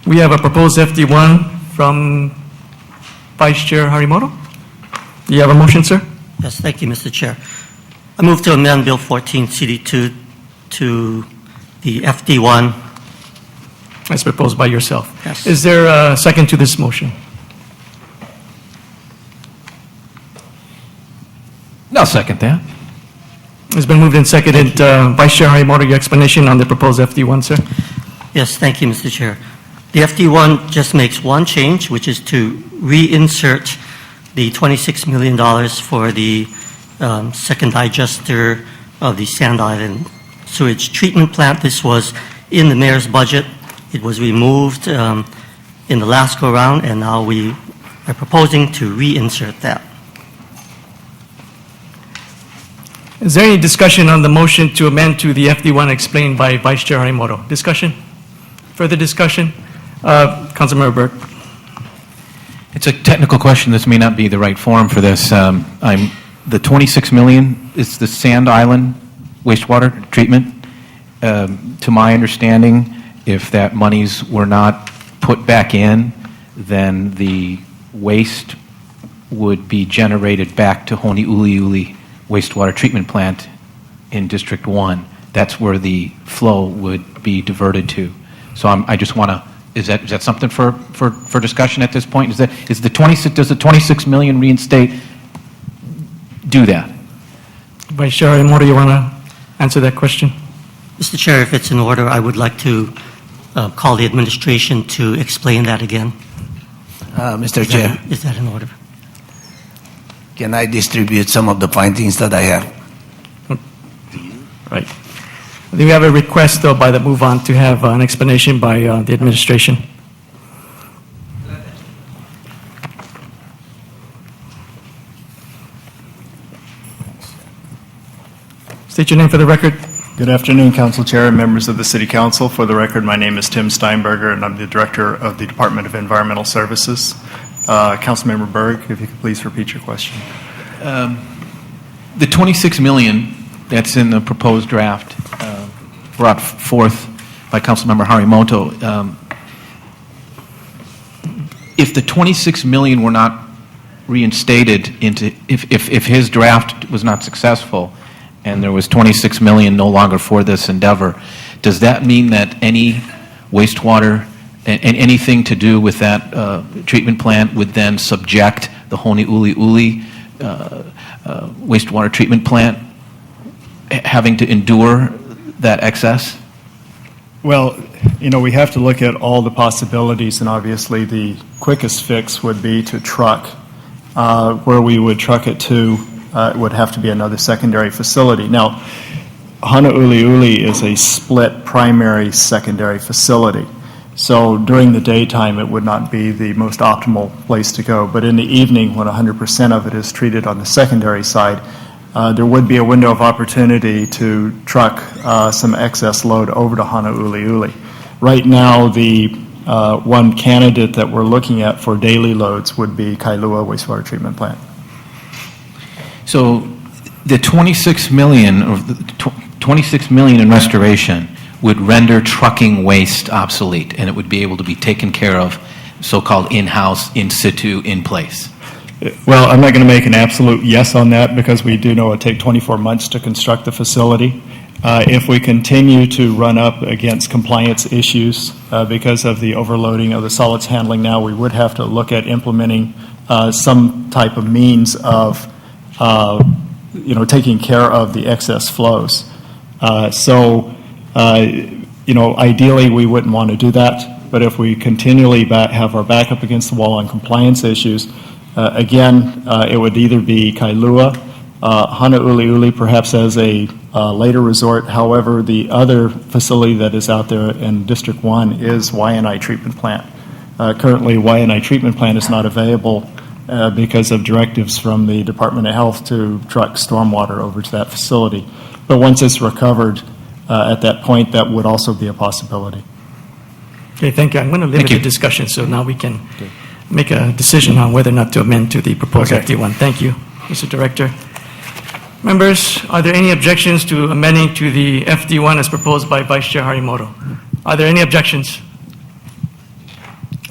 We have a proposed FD1 from Vice Chair Harimoto. Do you have a motion, sir? Yes, thank you, Mr. Chair. I move to amend Bill 14 CD2 to the FD1. As proposed by yourself. Yes. Is there a second to this motion? I'll second that. It's been moved and seconded. Vice Chair Harimoto, your explanation on the proposed FD1, sir? Yes, thank you, Mr. Chair. The FD1 just makes one change, which is to reinsert the $26 million for the second digester of the Sand Island sewage treatment plant. This was in the mayor's budget. It was removed in the last go-round, and now we are proposing to reinsert that. Is there any discussion on the motion to amend to the FD1 explained by Vice Chair Harimoto? Discussion? Further discussion? Councilman Berg. It's a technical question. This may not be the right forum for this. The $26 million is the Sand Island wastewater treatment. To my understanding, if that monies were not put back in, then the waste would be generated back to Honouliuli wastewater treatment plant in District 1. That's where the flow would be diverted to. So I just want to, is that something for discussion at this point? Does the 26 million reinstate do that? Vice Chair Harimoto, you want to answer that question? Mr. Chair, if it's in order, I would like to call the administration to explain that again. Mr. Chair, Is that in order? can I distribute some of the findings that I have? Right. I think we have a request, though, by the move on to have an explanation by the administration. State your name for the record. Good afternoon, Council Chair and members of the City Council. For the record, my name is Tim Steinberger, and I'm the Director of the Department of Environmental Services. Councilmember Berg, if you could please repeat your question. The 26 million that's in the proposed draft brought forth by Councilmember Harimoto, if the 26 million were not reinstated into, if his draft was not successful and there was 26 million no longer for this endeavor, does that mean that any wastewater and anything to do with that treatment plant would then subject the Honouliuli wastewater treatment plant having to endure that excess? Well, you know, we have to look at all the possibilities, and obviously the quickest fix would be to truck. Where we would truck it to would have to be another secondary facility. Now, Honouliuli is a split primary secondary facility. So during the daytime, it would not be the most optimal place to go. But in the evening, when 100% of it is treated on the secondary side, there would be a window of opportunity to truck some excess load over to Honouliuli. Right now, the one candidate that we're looking at for daily loads would be Kailua Wastewater Treatment Plant. So the 26 million, or the 26 million in restoration would render trucking waste obsolete, and it would be able to be taken care of, so-called in-house, in situ, in place. Well, I'm not going to make an absolute yes on that because we do know it take 24 months to construct the facility. If we continue to run up against compliance issues because of the overloading of the solids handling now, we would have to look at implementing some type of means of taking care of the excess flows. Ideally we wouldn't want to do that, but if we continually have our back up against the wall on compliance issues, it would either be Kailua, Honouliuli perhaps as a later resort. However, the other facility that is out there in District 1 is Waianae Treatment Plant. Currently, Waianae Treatment Plant is not available because of directives from the Department of Health to truck stormwater over to that facility. But once it's recovered, at that point, that would also be a possibility. Okay, thank you. I'm going to limit the discussion so now we can make a decision on whether or not to amend to the proposed FD1. Thank you, Mr. Director. Members, are there any objections to amending to the FD1 as proposed by Vice Chair Harimoto? Are there any objections?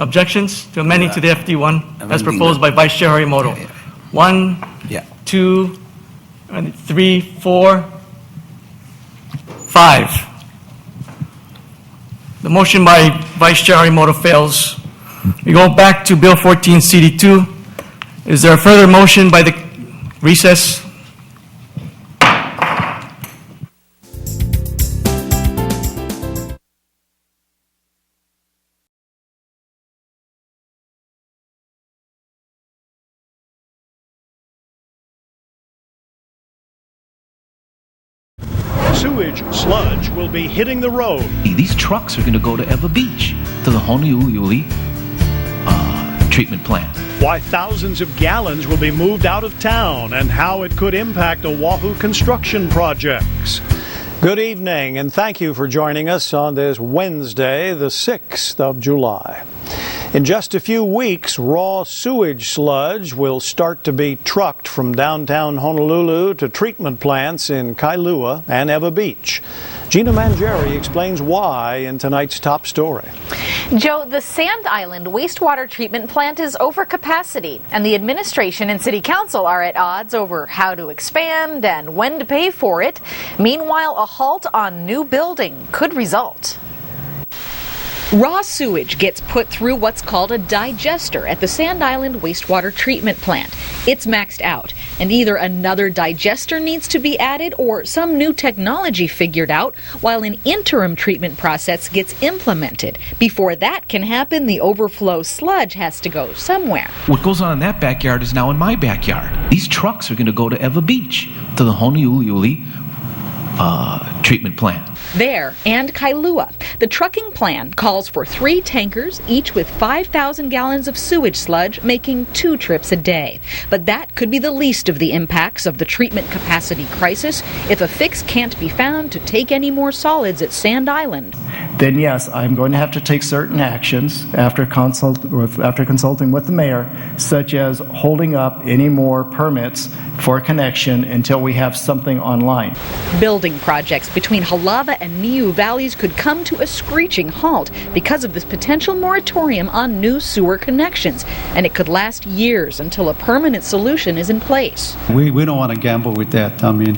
Objections to amending to the FD1 as Amending proposed by the- Vice Chair Harimoto? Yeah, 1, yeah. 2, and 3, 4, 5. The motion by Vice Chair Harimoto fails. We go back to Bill 14 CD2. Is there a further motion by the recess? Sewage sludge will be hitting the road. These trucks are going to go to Eva Beach, to the Honolulu treatment plant. Why thousands of gallons will be moved out of town and how it could impact Oahu construction projects. Good evening, and thank you for joining us on this Wednesday, the 6th of July. In just a few weeks, raw sewage sludge will start to be trucked from downtown Honolulu to treatment plants in Kailua and Eva Beach. Gina Mangieri explains why in tonight's top story. Joe, the Sand Island wastewater treatment plant is over capacity, and the administration and city council are at odds over how to expand and when to pay for it. Meanwhile, a halt on new building could result. Raw sewage gets put through what's called a digester at the Sand Island wastewater treatment plant. It's maxed out, and either another digester needs to be added or some new technology figured out while an interim treatment process gets implemented. Before that can happen, the overflow sludge has to go somewhere. What goes on in that backyard is now in my backyard. These trucks are going to go to Eva Beach, to the Honolulu treatment plant. There and Kailua. The trucking plan calls for 3 tankers, each with 5,000 gallons of sewage sludge, making 2 trips a day. But that could be the least of the impacts of the treatment capacity crisis if a fix can't be found to take any more solids at Sand Island. Then yes, I'm going to have to take certain actions after consulting with the mayor, such as holding up any more permits for connection until we have something online. Building projects between Halava and Niu valleys could come to a screeching halt because of this potential moratorium on new sewer connections, and it could last years until a permanent solution is in place. We don't want to gamble with that. I mean,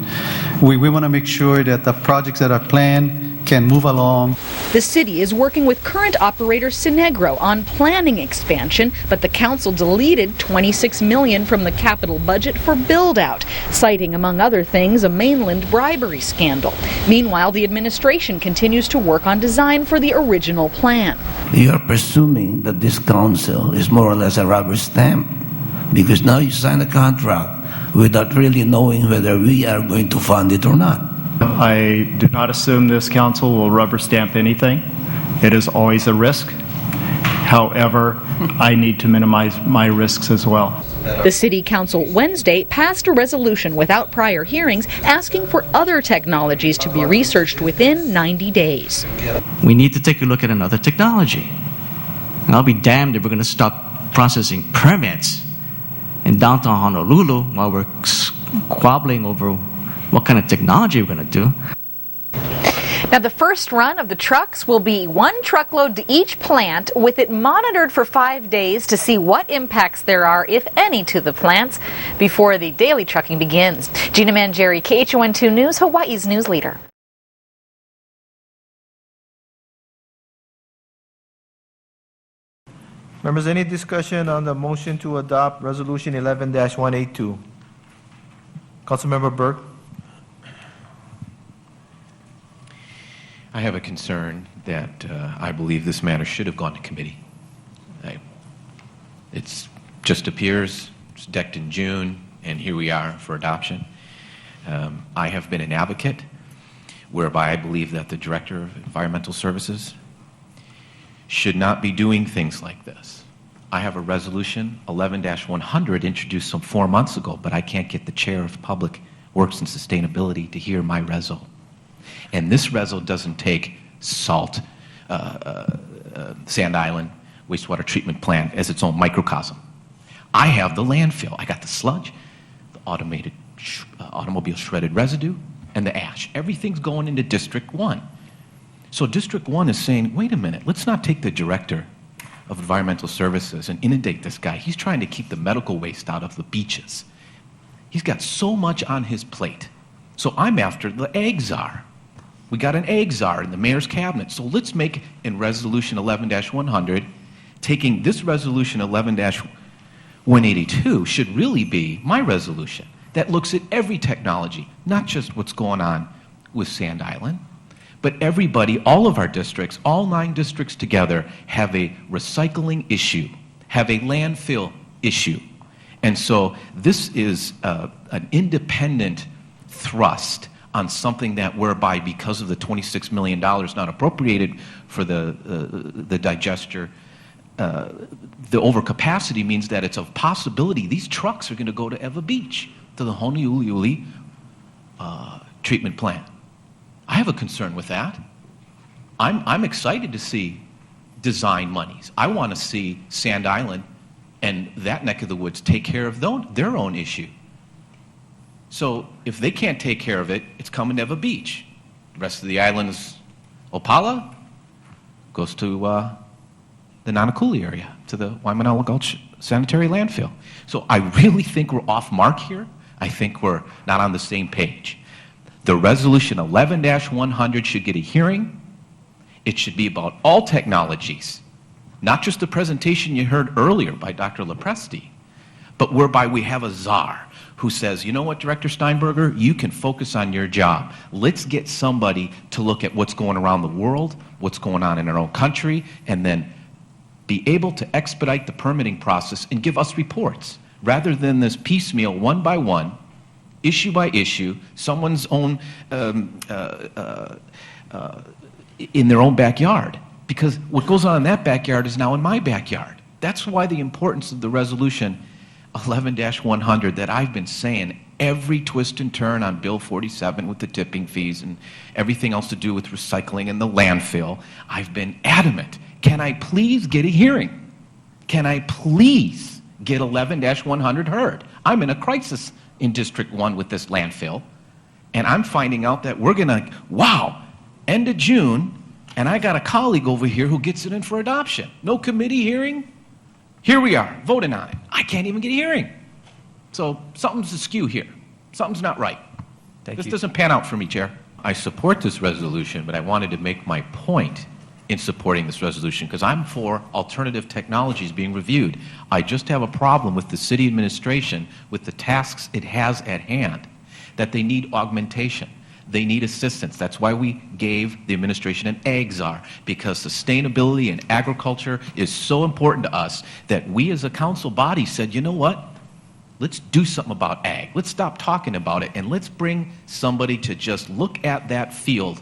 we want to make sure that the projects that are planned can move along. The city is working with current operator Sinegro on planning expansion, but the council deleted $26 million from the capital budget for build-out, citing, among other things, a mainland bribery scandal. Meanwhile, the administration continues to work on design for the original plan. You are presuming that this council is more or less a rubber stamp because now you sign a contract without really knowing whether we are going to fund it or not. I do not assume this council will rubber stamp anything. It is always a risk. However, I need to minimize my risks as well. The City Council Wednesday passed a resolution without prior hearings asking for other technologies to be researched within 90 days. We need to take a look at another technology. And I'll be damned if we're going to stop processing permits in downtown Honolulu while we're squabbling over what kind of technology we're going to do. Now, the first run of the trucks will be 1 truckload to each plant, with it monitored for 5 days to see what impacts there are, if any, to the plants before the daily trucking begins. Gina Mangieri, KHON2 News, Hawaii's news leader. Members, any discussion on the motion to adopt Resolution 11-182? Councilmember Berg. I have a concern that I believe this matter should have gone to committee. It just appears, it's decked in June, and here we are for adoption. I have been an advocate whereby I believe that the Director of Environmental Services should not be doing things like this. I have a resolution, 11-100, introduced some 4 months ago, but I can't get the Chair of Public Works and Sustainability to hear my reso. And this reso doesn't take salt, Sand Island wastewater treatment plant as its own microcosm. I have the landfill. I got the sludge, the automated automobile shredded residue, and the ash. Everything's going into District 1. So District 1 is saying, wait a minute, let's not take the Director of Environmental Services and inundate this guy. He's trying to keep the medical waste out of the beaches. He's got so much on his plate. So I'm after the ag czar. We got an ag czar in the mayor's cabinet. So let's make in Resolution 11-100, taking this Resolution 11-182 should really be my resolution that looks at every technology, not just what's going on with Sand Island, but everybody, all of our districts, all 9 districts together have a recycling issue, have a landfill issue. And so this is an independent thrust on something that whereby because of the $26 million not appropriated for the digester, the overcapacity means that it's a possibility these trucks are going to go to Eva Beach, to the Honolulu treatment plant. I have a concern with that. I'm excited to see design monies. I want to see Sand Island and that neck of the woods take care of their own issue. So if they can't take care of it, it's coming to Eva Beach. The rest of the island's Opala goes to the Nanakuli area, to the Waimanalo Gulch sanitary landfill. So I really think we're off mark here. I think we're not on the same page. The Resolution 11-100 should get a hearing. It should be about all technologies, not just the presentation you heard earlier by Dr. Lepresti, but whereby we have a czar who says, you know what, Director Steinberger, you can focus on your job. Let's get somebody to look at what's going around the world, what's going on in our own country, and then be able to expedite the permitting process and give us reports, rather than this piecemeal, one by one, issue by issue, someone's own, in their own backyard. Because what goes on in that backyard is now in my backyard. That's why the importance of the Resolution 11-100 that I've been saying every twist and turn on Bill 47 with the tipping fees and everything else to do with recycling and the landfill. I've been adamant. Can I please get a hearing? Can I please get 11-100 heard? I'm in a crisis in District 1 with this landfill, and I'm finding out that we're going to, wow, end of June, and I got a colleague over here who gets it in for adoption. No committee hearing. Here we are, voting on it. I can't even get a hearing. So something's askew here. Something's not right. This doesn't pan out for me, Chair. I support this resolution, but I wanted to make my point in supporting this resolution because I'm for alternative technologies being reviewed. I just have a problem with the city administration with the tasks it has at hand, that they need augmentation. They need assistance. That's why we gave the administration an ag czar, because sustainability and agriculture is so important to us that we as a council body said, you know what? Let's do something about ag. Let's stop talking about it and let's bring somebody to just look at that field,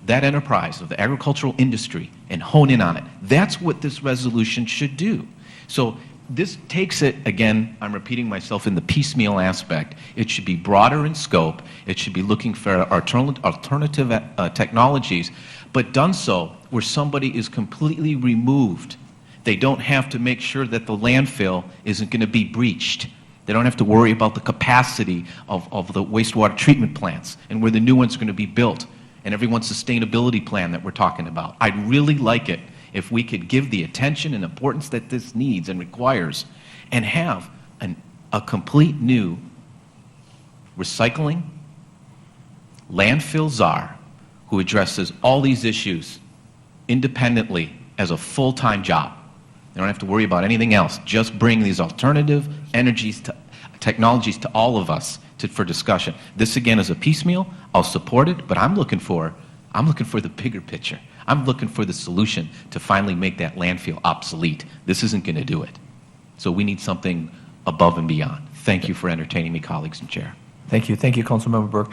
that enterprise of the agricultural industry, and hone in on it. That's what this resolution should do. So this takes it, again, I'm repeating myself, in the piecemeal aspect. It should be broader in scope. It should be looking for alternative technologies, but done so where somebody is completely removed. They don't have to make sure that the landfill isn't going to be breached. They don't have to worry about the capacity of the wastewater treatment plants and where the new ones are going to be built and everyone's sustainability plan that we're talking about. I'd really like it if we could give the attention and importance that this needs and requires and have a complete new recycling landfill czar who addresses all these issues independently as a full-time job. They don't have to worry about anything else. Just bring these alternative technologies to all of us for discussion. This, again, is a piecemeal. I'll support it, but I'm looking for the bigger picture. I'm looking for the solution to finally make that landfill obsolete. This isn't going to do it. So we need something above and beyond. Thank you for entertaining me, colleagues and Chair. Thank you. Thank you, Councilmember Berg.